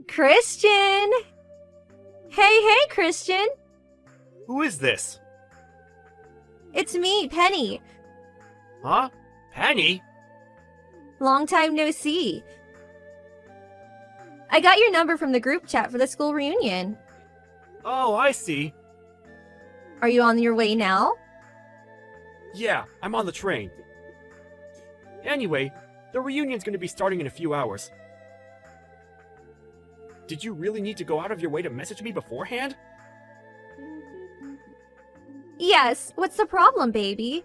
Christian! Hey, Christian! Who is this? It's me, Penny. Huh? Penny? Long time no see. I got your number from the group chat for the school reunion. Oh, I see. Are you on your way now? Yeah, I'm on the train. Anyway, the reunion's gonna be starting in a few hours. Did you really need to go out of your way to message me beforehand? Yes, what's the problem, baby?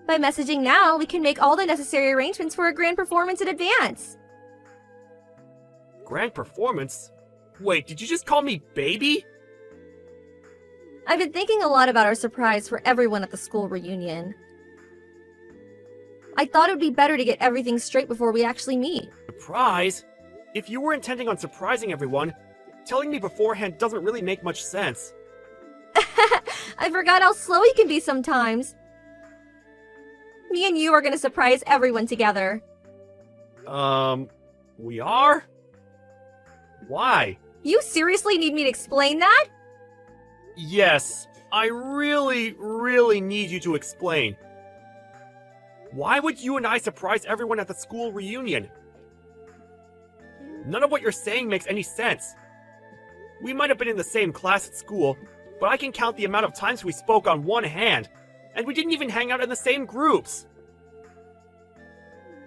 By messaging now, we can make all the necessary arrangements for a grand performance in advance. Grand performance? Wait, did you just call me baby? I've been thinking a lot about our surprise for everyone at the school reunion. I thought it would be better to get everything straight before we actually meet. Surprise? If you were intending on surprising everyone, telling me beforehand doesn't really make much sense. I forgot how slow you can be sometimes. Me and you are gonna surprise everyone together. We are? Why? You seriously need me to explain that? Yes, I really need you to explain. Why would you and I surprise everyone at the school reunion? None of what you're saying makes any sense. We might have been in the same class at school, but I can count the amount of times we spoke on one hand, and we didn't even hang out in the same groups.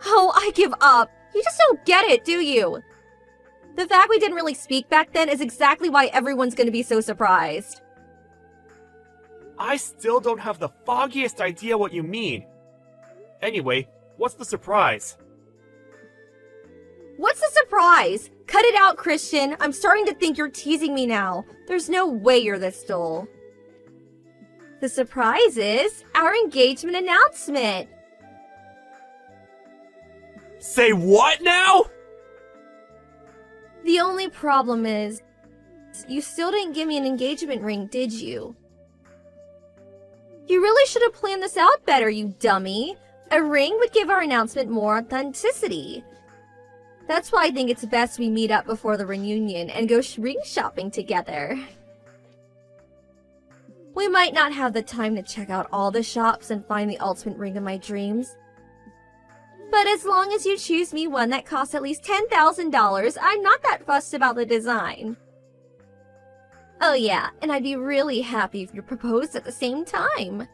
Oh, I give up. You just don't get it, do you? The fact we didn't really speak back then is exactly why everyone's gonna be so surprised. I still don't have the foggiest idea what you mean. Anyway, what's the surprise? What's the surprise? Cut it out, Christian. I'm starting to think you're teasing me now. There's no way you're this dull. The surprise is our engagement announcement. Say what now? The only problem is, you still didn't give me an engagement ring, did you? You really should have planned this out better, you dummy. A ring would give our announcement more authenticity. That's why I think it's best we meet up before the reunion and go ring shopping together. We might not have the time to check out all the shops and find the ultimate ring of my dreams. But as long as you choose me one that costs at least $10,000, I'm not that fussed about the design. Oh yeah, and I'd be really happy if you proposed at the same time.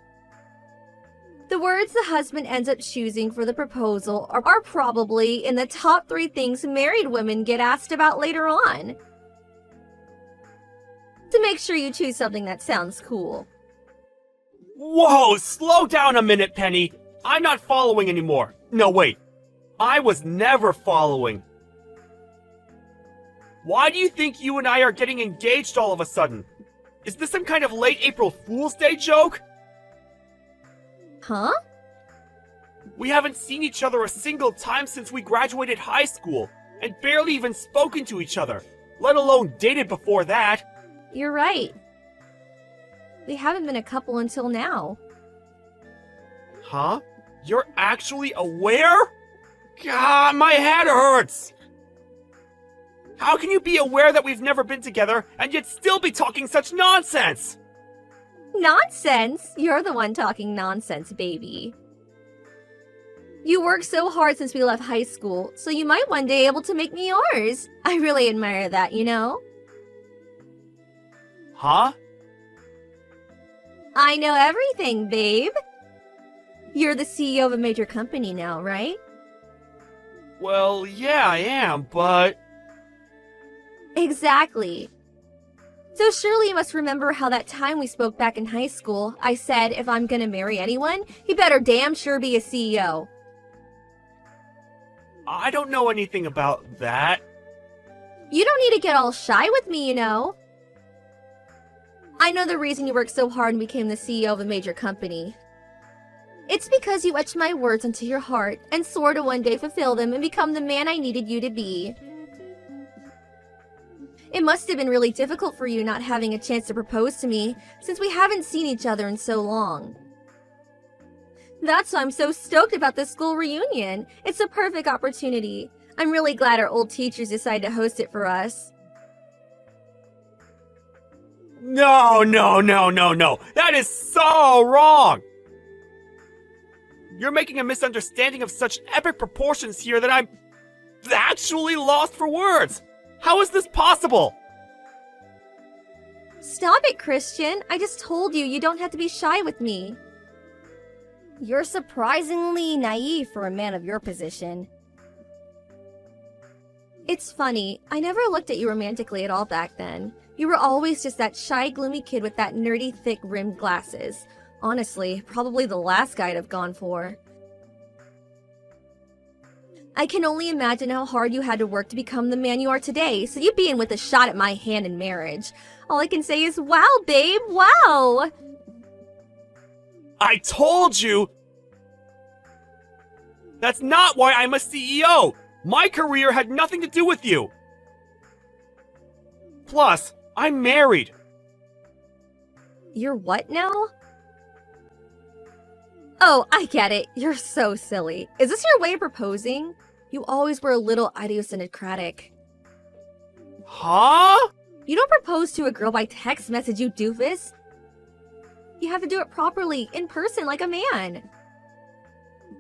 The words the husband ends up choosing for the proposal are probably in the top 3 things married women get asked about later on. To make sure you choose something that sounds cool. Whoa, slow down a minute, Penny. I'm not following anymore. No, wait. I was never following. Why do you think you and I are getting engaged all of a sudden? Is this some kind of late April Fool's Day joke? Huh? We haven't seen each other a single time since we graduated high school, and barely even spoken to each other, let alone dated before that. You're right. We haven't been a couple until now. Huh? You're actually aware? God, my head hurts! How can you be aware that we've never been together and yet still be talking such nonsense? Nonsense? You're the one talking nonsense, baby. You worked so hard since we left high school, so you might one day be able to make me yours. I really admire that, you know? Huh? I know everything, babe. You're the CEO of a major company now, right? Well, yeah, I am, but... Exactly. So surely you must remember how that time we spoke back in high school, I said if I'm gonna marry anyone, he better damn sure be a CEO. I don't know anything about that. You don't need to get all shy with me, you know. I know the reason you worked so hard and became the CEO of a major company. It's because you etched my words into your heart and swore to one day fulfill them and become the man I needed you to be. It must have been really difficult for you not having a chance to propose to me since we haven't seen each other in so long. That's why I'm so stoked about this school reunion. It's a perfect opportunity. I'm really glad our old teachers decided to host it for us. No. That is so wrong. You're making a misunderstanding of such epic proportions here that I'm actually lost for words. How is this possible? Stop it, Christian. I just told you you don't have to be shy with me. You're surprisingly naive for a man of your position. It's funny, I never looked at you romantically at all back then. You were always just that shy, gloomy kid with that nerdy, thick-rimmed glasses. Honestly, probably the last guy I'd have gone for. I can only imagine how hard you had to work to become the man you are today, so you being with a shot at my hand in marriage. All I can say is, wow, babe, wow! I told you! That's not why I'm a CEO! My career had nothing to do with you! Plus, I'm married. You're what now? Oh, I get it. You're so silly. Is this your way of proposing? You always were a little idiosyncratic. Huh? You don't propose to a girl by text message, you doofus. You have to do it properly, in person, like a man.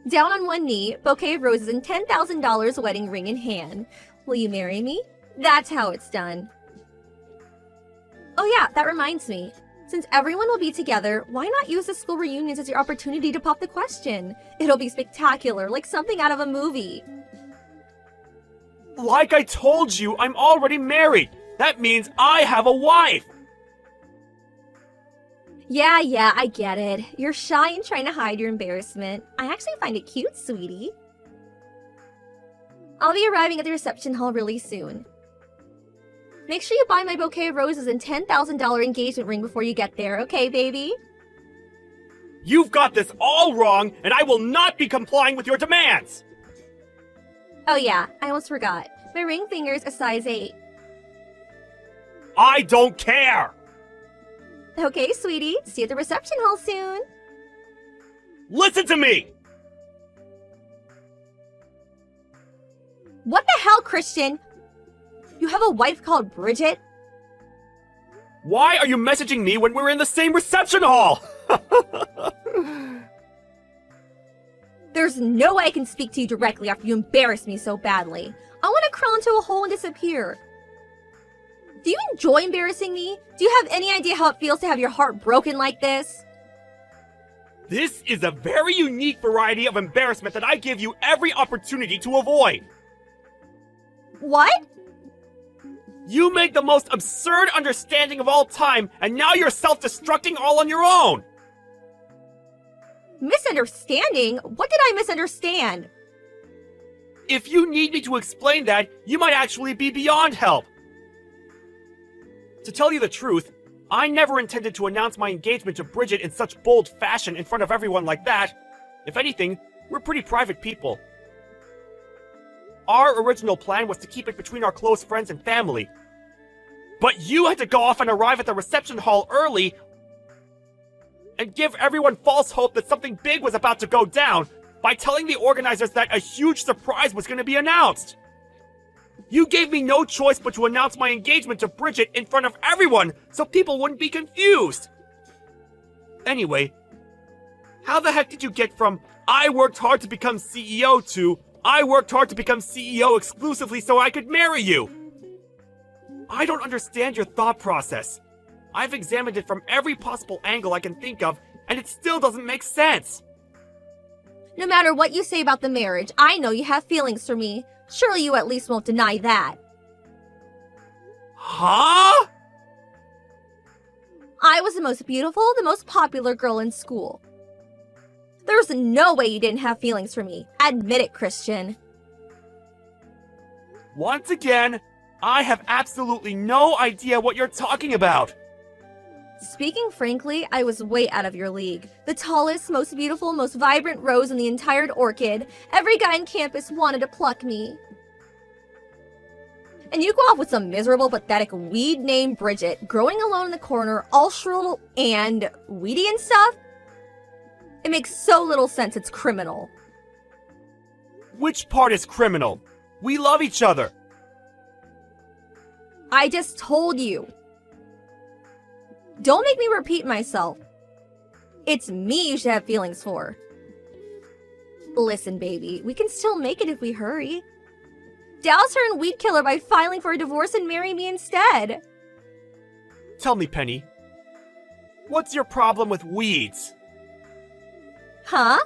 Down on one knee, bouquet of roses and $10,000 wedding ring in hand. Will you marry me? That's how it's done. Oh yeah, that reminds me. Since everyone will be together, why not use the school reunions as your opportunity to pop the question? It'll be spectacular, like something out of a movie. Like I told you, I'm already married. That means I have a wife. Yeah, I get it. You're shy and trying to hide your embarrassment. I actually find it cute, sweetie. I'll be arriving at the reception hall really soon. Make sure you buy my bouquet of roses and $10,000 engagement ring before you get there, okay, baby? You've got this all wrong, and I will not be complying with your demands! Oh yeah, I almost forgot. My ring finger's a size 8. I don't care! Okay, sweetie. See you at the reception hall soon. Listen to me! What the hell, Christian? You have a wife called Bridget? Why are you messaging me when we're in the same reception hall? There's no way I can speak to you directly after you embarrass me so badly. I want to crawl into a hole and disappear. Do you enjoy embarrassing me? Do you have any idea how it feels to have your heart broken like this? This is a very unique variety of embarrassment that I give you every opportunity to avoid. What? You made the most absurd understanding of all time, and now you're self-destructing all on your own! Misunderstanding? What did I misunderstand? If you need me to explain that, you might actually be beyond help. To tell you the truth, I never intended to announce my engagement to Bridget in such bold fashion in front of everyone like that. If anything, we're pretty private people. Our original plan was to keep it between our close friends and family. But you had to go off and arrive at the reception hall early and give everyone false hope that something big was about to go down by telling the organizers that a huge surprise was going to be announced. You gave me no choice but to announce my engagement to Bridget in front of everyone so people wouldn't be confused. Anyway, how the heck did you get from I worked hard to become CEO to I worked hard to become CEO exclusively so I could marry you? I don't understand your thought process. I've examined it from every possible angle I can think of, and it still doesn't make sense. No matter what you say about the marriage, I know you have feelings for me. Surely you at least won't deny that. Huh? I was the most beautiful, the most popular girl in school. There's no way you didn't have feelings for me. Admit it, Christian. Once again, I have absolutely no idea what you're talking about. Speaking frankly, I was way out of your league. The tallest, most beautiful, most vibrant rose in the entire orchid. Every guy on campus wanted to pluck me. And you go off with some miserable, pathetic weed named Bridget, growing alone in the corner, all shriveled and weedy and stuff? It makes so little sense it's criminal. Which part is criminal? We love each other. I just told you. Don't make me repeat myself. It's me you should have feelings for. Listen, baby, we can still make it if we hurry. Douse her and weed killer by filing for a divorce and marry me instead. Tell me, Penny, what's your problem with weeds? Huh?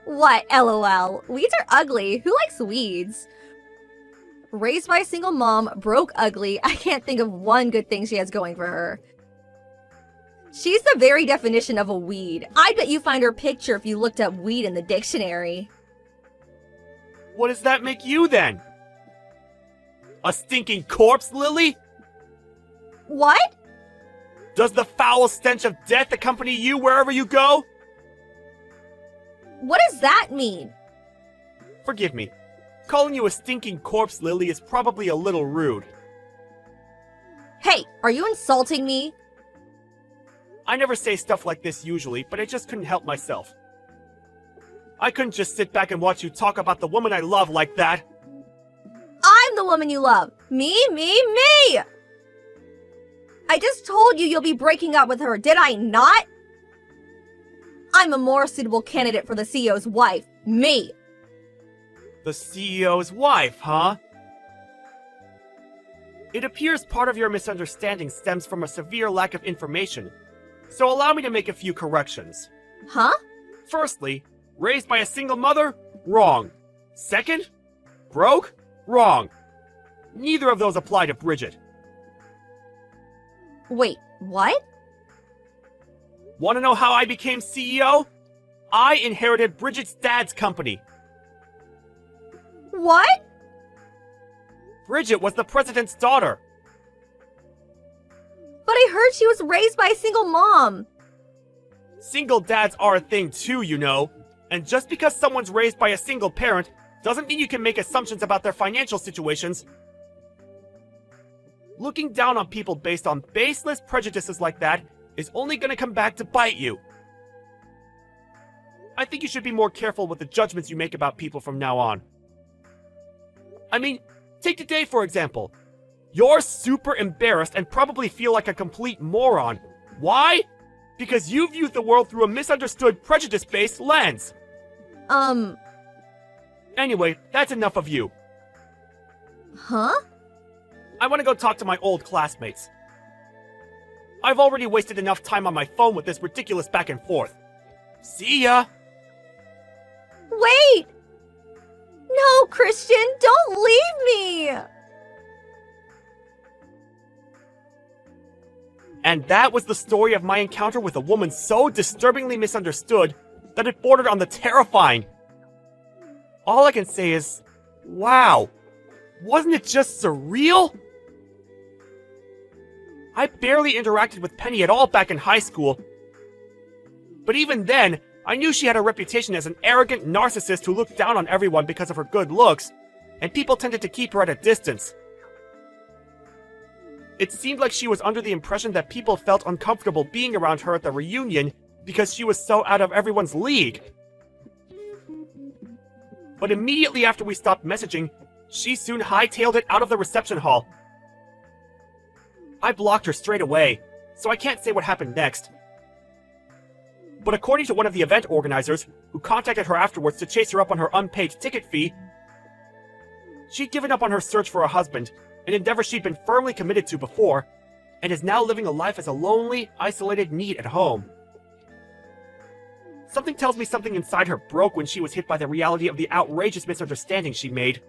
What, LOL? Weeds are ugly. Who likes weeds? Raised by a single mom, broke ugly, I can't think of one good thing she has going for her. She's the very definition of a weed. I bet you find her picture if you looked up weed in the dictionary. What does that make you then? A stinking corpse, Lily? What? Does the foul stench of death accompany you wherever you go? What does that mean? Forgive me. Calling you a stinking corpse, Lily, is probably a little rude. Hey, are you insulting me? I never say stuff like this usually, but I just couldn't help myself. I couldn't just sit back and watch you talk about the woman I love like that. I'm the woman you love. Me. I just told you you'll be breaking up with her, did I not? I'm a more suitable candidate for the CEO's wife. Me. The CEO's wife, huh? It appears part of your misunderstanding stems from a severe lack of information, so allow me to make a few corrections. Huh? Firstly, raised by a single mother? Wrong. Second, broke? Wrong. Neither of those apply to Bridget. Wait, what? Want to know how I became CEO? I inherited Bridget's dad's company. What? Bridget was the president's daughter. But I heard she was raised by a single mom. Single dads are a thing too, you know. And just because someone's raised by a single parent doesn't mean you can make assumptions about their financial situations. Looking down on people based on baseless prejudices like that is only gonna come back to bite you. I think you should be more careful with the judgments you make about people from now on. I mean, take today for example. You're super embarrassed and probably feel like a complete moron. Why? Because you view the world through a misunderstood, prejudice-based lens. Anyway, that's enough of you. Huh? I want to go talk to my old classmates. I've already wasted enough time on my phone with this ridiculous back and forth. See ya! Wait! No, Christian, don't leave me! And that was the story of my encounter with a woman so disturbingly misunderstood that it bordered on the terrifying. All I can say is, wow, wasn't it just surreal? I barely interacted with Penny at all back in high school. But even then, I knew she had a reputation as an arrogant narcissist who looked down on everyone because of her good looks, and people tended to keep her at a distance. It seemed like she was under the impression that people felt uncomfortable being around her at the reunion because she was so out of everyone's league. But immediately after we stopped messaging, she soon hightailed it out of the reception hall. I blocked her straight away, so I can't say what happened next. But according to one of the event organizers, who contacted her afterwards to chase her up on her unpaid ticket fee, she'd given up on her search for a husband, an endeavor she'd been firmly committed to before, and is now living a life as a lonely, isolated NEET at home. Something tells me something inside her broke when she was hit by the reality of the outrageous misunderstanding she made.